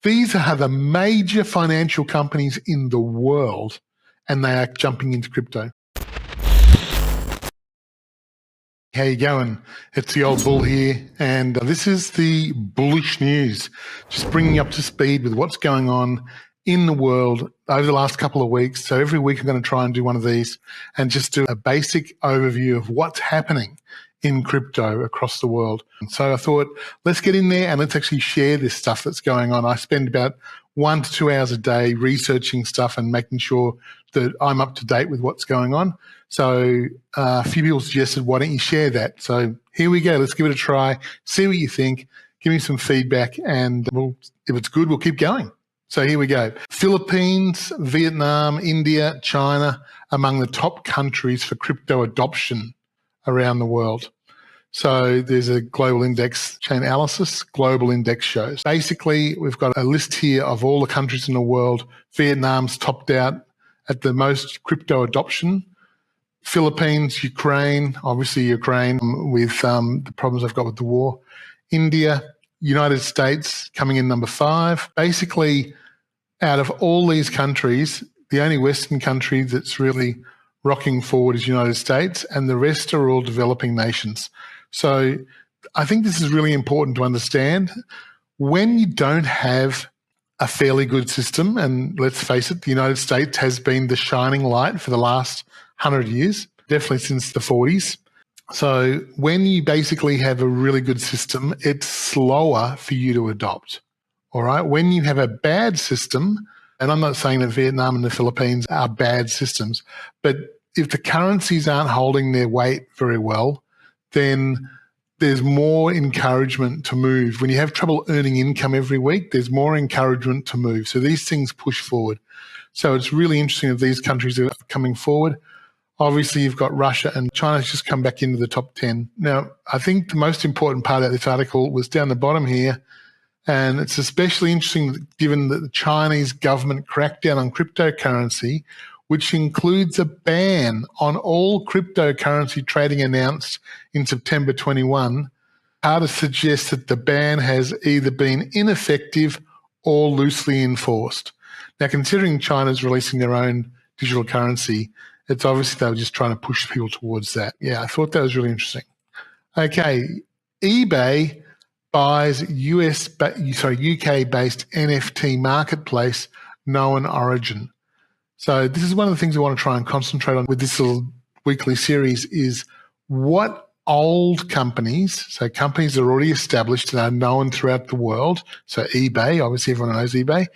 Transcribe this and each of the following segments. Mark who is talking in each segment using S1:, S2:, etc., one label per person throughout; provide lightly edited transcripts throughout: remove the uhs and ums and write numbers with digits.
S1: These are the major financial companies in the world, and they are jumping into crypto. How you going? It's the old bull here, and this is the bullish news, just bringing you up to speed with what's going on in the world over the last couple of weeks. So every week I'm going to try and do one of these and just do a basic overview of what's happening in crypto across the world. So I thought, let's get in there and let's actually share this stuff that's going on. I spend about 1 to 2 hours a day researching stuff and making sure that I'm up to date with what's going on. So a few people suggested, why don't you share that? So here we go. Let's give it a try, see what you think, give me some feedback, and if it's good, we'll keep going. So here we go. Philippines, Vietnam, India, China, among the top countries for crypto adoption around the world. So there's a global index, Chainalysis global index shows. Basically, we've got a list here of all the countries in the world. Vietnam's topped out at the most crypto adoption. Philippines, Ukraine, obviously Ukraine with the problems they've got with the war. India, United States coming in number 5. Basically, out of all these countries, the only Western country that's really rocking forward is United States, and the rest are all developing nations. So I think this is really important to understand. When you don't have a fairly good system, and let's face it, the United States has been the shining light for the last 100 years, definitely since the 40s. So when you basically have a really good system, it's slower for you to adopt. All right. When you have a bad system, and I'm not saying that Vietnam and the Philippines are bad systems, but if the currencies aren't holding their weight very well, then there's more encouragement to move. When you have trouble earning income every week, there's more encouragement to move. So these things push forward. So it's really interesting that these countries are coming forward. Obviously, you've got Russia, and China's just come back into the top 10. Now, I think the most important part of this article was down the bottom here, and it's especially interesting given that the Chinese government crackdown on cryptocurrency, which includes a ban on all cryptocurrency trading announced in September 21, hard to suggest that the ban has either been ineffective or loosely enforced. Now, considering China's releasing their own digital currency, it's obviously they were just trying to push people towards that. Yeah, I thought that was really interesting. Okay, eBay buys UK-based NFT marketplace Known Origin. So this is one of the things I want to try and concentrate on with this little weekly series is what old companies, so companies that are already established and are known throughout the world, so eBay, obviously everyone knows eBay,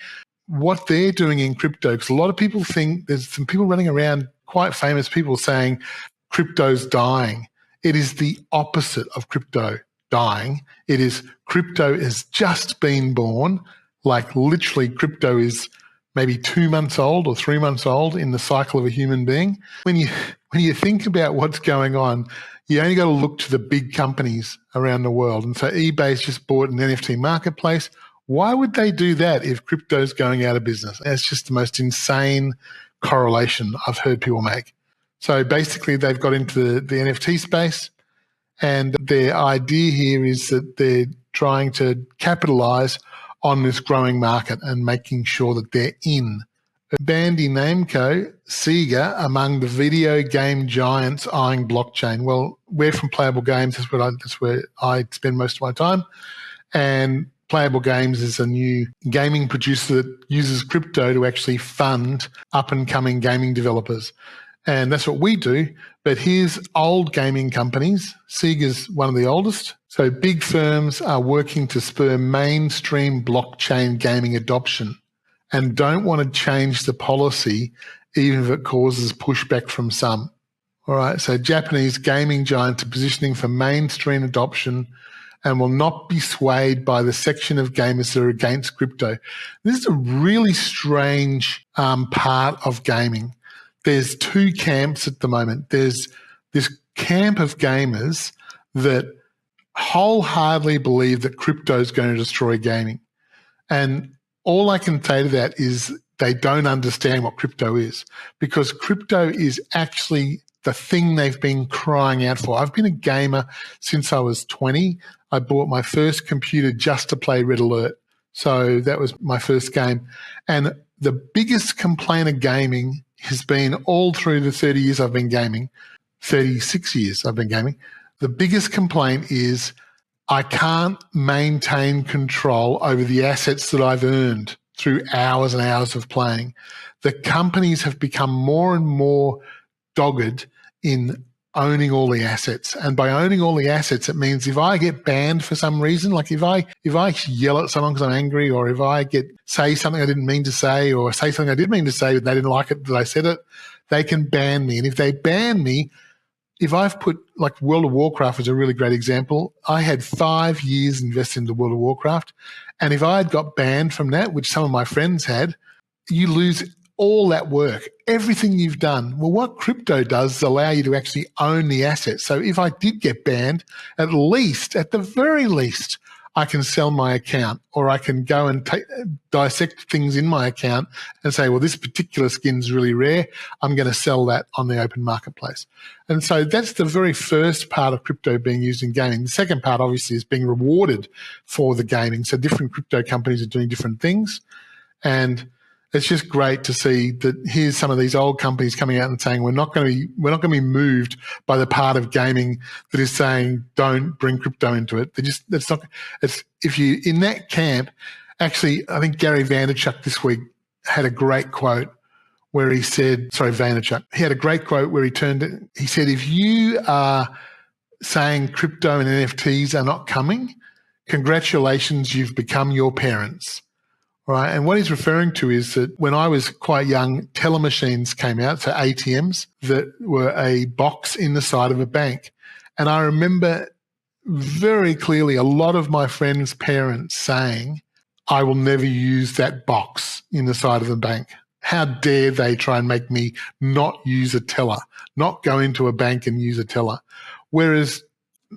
S1: what they're doing in crypto, because a lot of people think there's some people running around, quite famous people saying crypto's dying. It is the opposite of crypto dying. It is crypto has just been born, like literally crypto is maybe 2 months old or 3 months old in the cycle of a human being. When you think about what's going on, you only got to look to the big companies around the world. And so eBay's just bought an NFT marketplace. Why would they do that if crypto's going out of business? That's just the most insane correlation I've heard people make. So basically they've got into the NFT space, and their idea here is that they're trying to capitalize on this growing market and making sure that they're in. Bandai Namco, Sega, among the video game giants eyeing blockchain. Well, we're from Playable Games. That's where I spend most of my time. And Playable Games is a new gaming producer that uses crypto to actually fund up-and-coming gaming developers. And that's what we do. But here's old gaming companies. Sega's one of the oldest. So big firms are working to spur mainstream blockchain gaming adoption and don't want to change the policy even if it causes pushback from some. All right, so Japanese gaming giants are positioning for mainstream adoption and will not be swayed by the section of gamers that are against crypto. This is a really strange part of gaming. There's 2 camps at the moment. There's this camp of gamers that wholeheartedly believe that crypto is going to destroy gaming. And all I can say to that is they don't understand what crypto is, because crypto is actually the thing they've been crying out for. I've been a gamer since I was 20. I bought my first computer just to play Red Alert. So that was my first game. And the biggest complaint of gaming has been all through the 30 years I've been gaming, 36 years I've been gaming. The biggest complaint is I can't maintain control over the assets that I've earned through hours and hours of playing. The companies have become more and more dogged in owning all the assets. And by owning all the assets, it means if I get banned for some reason, like if I yell at someone because I'm angry, or if I say something I didn't mean to say, or say something I did mean to say but they didn't like it that I said it, they can ban me. And if they ban me, if I've put, like World of Warcraft was a really great example. I had 5 years invested into World of Warcraft. And if I had got banned from that, which some of my friends had, you lose all that work, everything you've done. Well, what crypto does is allow you to actually own the assets. So if I did get banned, at the very least, I can sell my account, or I can go and dissect things in my account and say, well, this particular skin's really rare. I'm going to sell that on the open marketplace. And so that's the very first part of crypto being used in gaming. The second part, obviously, is being rewarded for the gaming. So different crypto companies are doing different things. And it's just great to see that here's some of these old companies coming out and saying we're not going to be moved by the part of gaming that is saying don't bring crypto into it. If you in that camp. Actually, I think Gary Vaynerchuk this week had a great quote where he said, Vaynerchuk, he had a great quote where he said, if you are saying crypto and NFTs are not coming, congratulations, you've become your parents. Right. And what he's referring to is that when I was quite young, teller machines came out, so ATMs that were a box in the side of a bank. And I remember very clearly a lot of my friends' parents saying, I will never use that box in the side of the bank. How dare they try and make me not use a teller, not go into a bank and use a teller. Whereas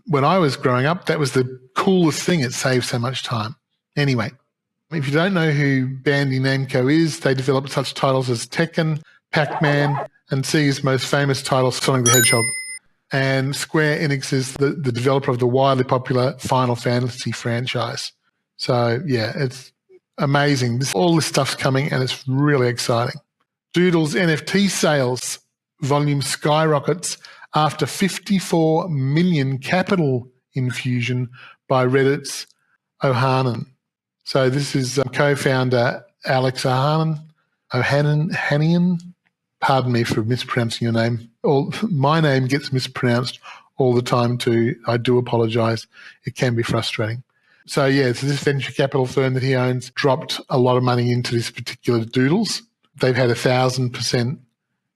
S1: when I was growing up, that was the coolest thing. It saved so much time. Anyway. If you don't know who Bandai Namco is, they developed such titles as Tekken, Pac-Man, and Sega's most famous title, Sonic the Hedgehog. And Square Enix is the developer of the wildly popular Final Fantasy franchise. So, yeah, it's amazing. All this stuff's coming, and it's really exciting. Doodles NFT sales volume skyrockets after 54 million capital infusion by Reddit's Ohanan. So this is co-founder Alex Ohanian. Pardon me for mispronouncing your name. My name gets mispronounced all the time too. I do apologise. It can be frustrating. So this venture capital firm that he owns dropped a lot of money into this particular Doodles. They've had 1,000%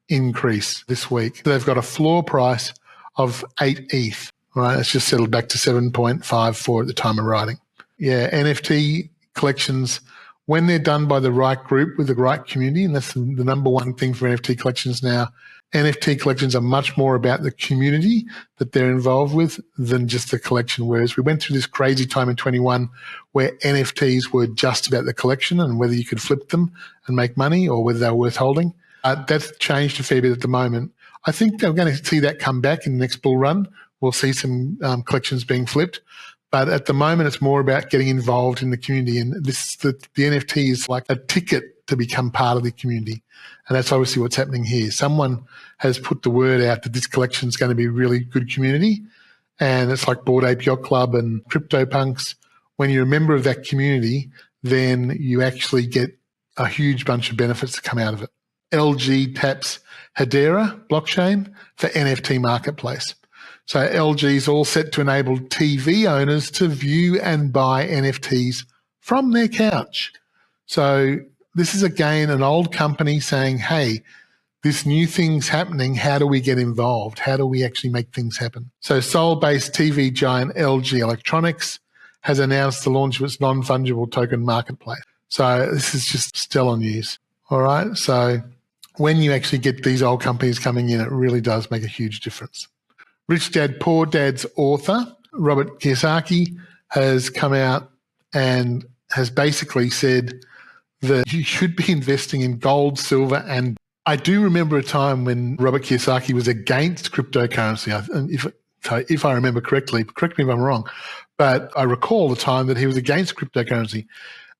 S1: increase this week. They've got a floor price of 8 ETH. Right, it's just settled back to 7.54 at the time of writing. Yeah, NFT collections, when they're done by the right group with the right community, and that's the number one thing for NFT collections now, NFT collections are much more about the community that they're involved with than just the collection. Whereas we went through this crazy time in 21 where NFTs were just about the collection and whether you could flip them and make money or whether they were worth holding. That's changed a fair bit at the moment. I think they're going to see that come back in the next bull run. We'll see some collections being flipped. But at the moment, it's more about getting involved in the community. And the NFT is like a ticket to become part of the community. And that's obviously what's happening here. Someone has put the word out that this collection is going to be a really good community. And it's like Bored Ape Yacht Club and CryptoPunks. When you're a member of that community, then you actually get a huge bunch of benefits that come out of it. LG taps Hedera blockchain for NFT Marketplace. So LG is all set to enable TV owners to view and buy NFTs from their couch. So this is, again, an old company saying, hey, this new thing's happening. How do we get involved? How do we actually make things happen? So Seoul-based TV giant LG Electronics has announced the launch of its non-fungible token marketplace. So this is just stellar news. All right. So when you actually get these old companies coming in, it really does make a huge difference. Rich Dad, Poor Dad's author, Robert Kiyosaki, has come out and has basically said that you should be investing in gold, silver, and I do remember a time when Robert Kiyosaki was against cryptocurrency. If I remember correctly, correct me if I'm wrong, but I recall the time that he was against cryptocurrency.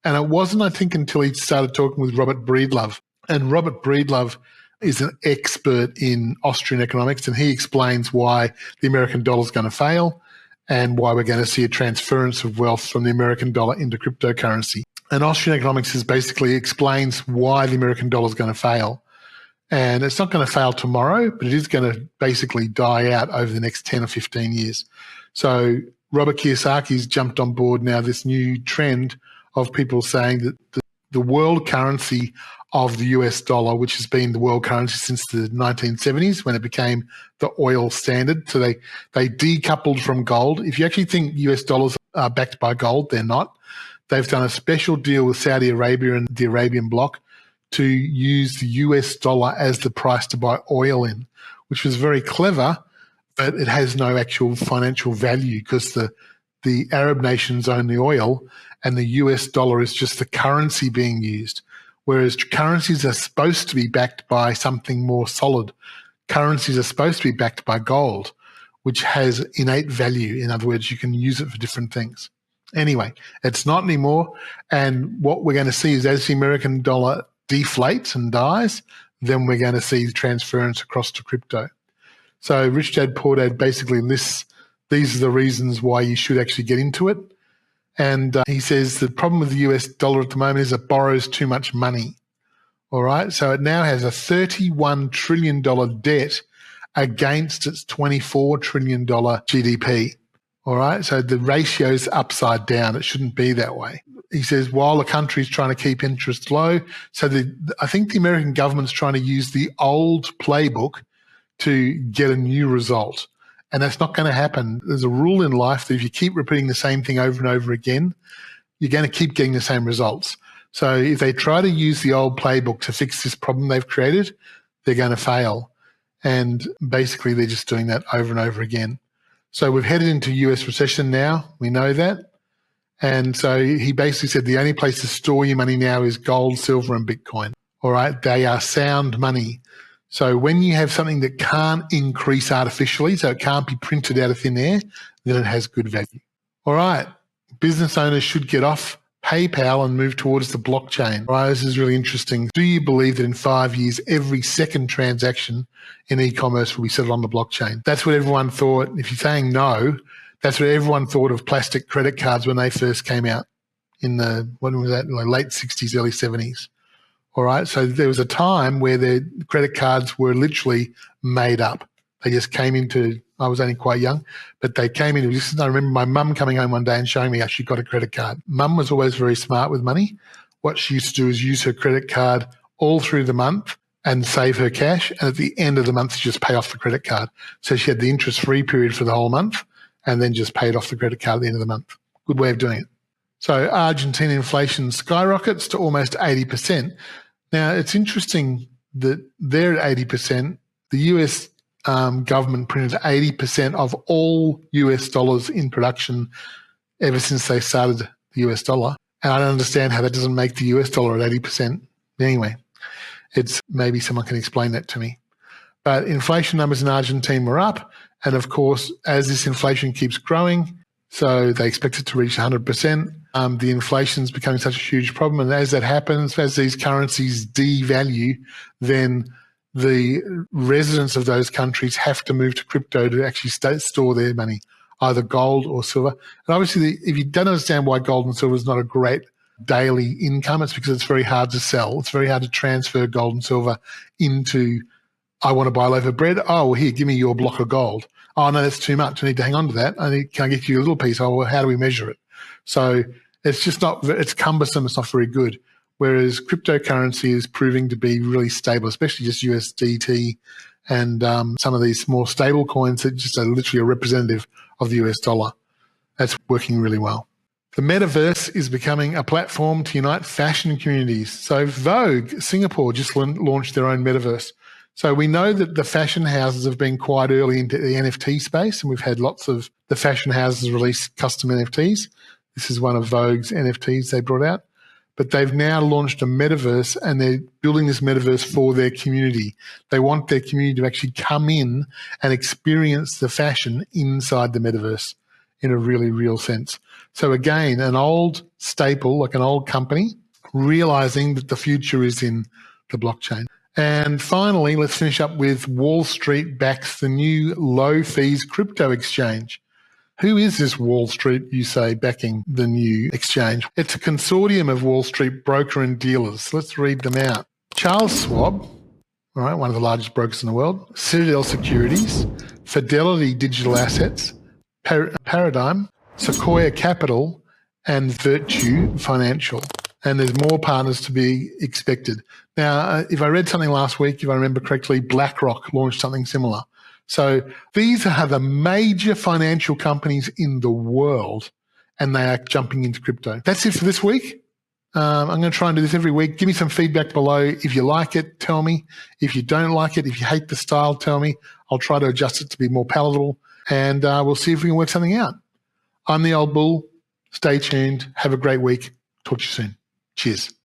S1: And it wasn't, I think, until he started talking with Robert Breedlove. And Robert Breedlove is an expert in Austrian economics, and he explains why the American dollar is going to fail and why we're going to see a transference of wealth from the American dollar into cryptocurrency. And Austrian economics basically explains why the American dollar is going to fail. And it's not going to fail tomorrow, but it is going to basically die out over the next 10 or 15 years. So Robert Kiyosaki's jumped on board now, this new trend of people saying that the world currency of the US dollar, which has been the world currency since the 1970s when it became the oil standard. So they decoupled from gold. If you actually think US dollars are backed by gold, they're not. They've done a special deal with Saudi Arabia and the Arabian bloc to use the US dollar as the price to buy oil in, which was very clever, but it has no actual financial value because the Arab nations own the oil and the US dollar is just the currency being used. Whereas currencies are supposed to be backed by something more solid. Currencies are supposed to be backed by gold, which has innate value. In other words, you can use it for different things. Anyway, it's not anymore. And what we're going to see is as the American dollar deflates and dies, then we're going to see the transference across to crypto. So Rich Dad Poor Dad basically lists these are the reasons why you should actually get into it. And he says the problem with the US dollar at the moment is it borrows too much money. All right. So it now has a $31 trillion debt against its $24 trillion GDP. All right. So the ratio's upside down. It shouldn't be that way. He says while the country's trying to keep interest low, so I think the American government's trying to use the old playbook to get a new result. And that's not going to happen. There's a rule in life that if you keep repeating the same thing over and over again, you're going to keep getting the same results. So if they try to use the old playbook to fix this problem they've created, they're going to fail. And basically they're just doing that over and over again. So we've headed into US recession now. We know that. And so he basically said the only place to store your money now is gold, silver, and Bitcoin. All right. They are sound money. So when you have something that can't increase artificially, so it can't be printed out of thin air, then it has good value. All right. Business owners should get off PayPal and move towards the blockchain. All right. This is really interesting. Do you believe that in 5 years, every second transaction in e-commerce will be settled on the blockchain? That's what everyone thought. If you're saying no, that's what everyone thought of plastic credit cards when they first came out in the, when was that, like late 60s, early 70s. All right. So there was a time where the credit cards were literally made up. They just came into, I was only quite young, but they came into existence. I remember my mum coming home one day and showing me how she got a credit card. Mum was always very smart with money. What she used to do is use her credit card all through the month and save her cash. And at the end of the month, she just pay off the credit card. So she had the interest-free period for the whole month and then just paid off the credit card at the end of the month. Good way of doing it. So Argentina inflation skyrockets to almost 80%. Now, it's interesting that they're at 80%. The US government printed 80% of all US dollars in production ever since they started the US dollar. And I don't understand how that doesn't make the US dollar at 80%. Anyway, it's maybe someone can explain that to me. But inflation numbers in Argentina were up. And of course, as this inflation keeps growing, so they expect it to reach 100%. The inflation is becoming such a huge problem. And as that happens, as these currencies devalue, then the residents of those countries have to move to crypto to actually store their money, either gold or silver. And obviously, if you don't understand why gold and silver is not a great daily income, it's because it's very hard to sell. It's very hard to transfer gold and silver into, I want to buy a loaf of bread. Oh, well, here, give me your block of gold. Oh, no, that's too much. I need to hang on to that. Can I get you a little piece? Oh, well, how do we measure it? So it's just not, it's cumbersome. It's not very good. Whereas cryptocurrency is proving to be really stable, especially just USDT and some of these more stable coins that just are literally a representative of the US dollar. That's working really well. The Metaverse is becoming a platform to unite fashion communities. So Vogue Singapore just launched their own Metaverse. So we know that the fashion houses have been quite early into the NFT space, and we've had lots of the fashion houses release custom NFTs. This is one of Vogue's NFTs they brought out. But they've now launched a metaverse, and they're building this metaverse for their community. They want their community to actually come in and experience the fashion inside the metaverse. in a really real sense. So again, an old staple, like an old company, realizing that the future is in the blockchain. And finally, let's finish up with Wall Street backs the new low fees crypto exchange. Who is this Wall Street, you say, backing the new exchange? It's a consortium of Wall Street broker and dealers. Let's read them out. Charles Schwab, all right, one of the largest brokers in the world, Citadel Securities, Fidelity Digital Assets, Paradigm, Sequoia Capital, and Virtue Financial. And there's more partners to be expected. Now, if I read something last week, if I remember correctly, BlackRock launched something similar. So these are the major financial companies in the world, and they are jumping into crypto. That's it for this week. I'm going to try and do this every week. Give me some feedback below. If you like it, tell me. If you don't like it, if you hate the style, tell me. I'll try to adjust it to be more palatable, and we'll see if we can work something out. I'm the Old Bull. Stay tuned. Have a great week. Talk to you soon. Cheers.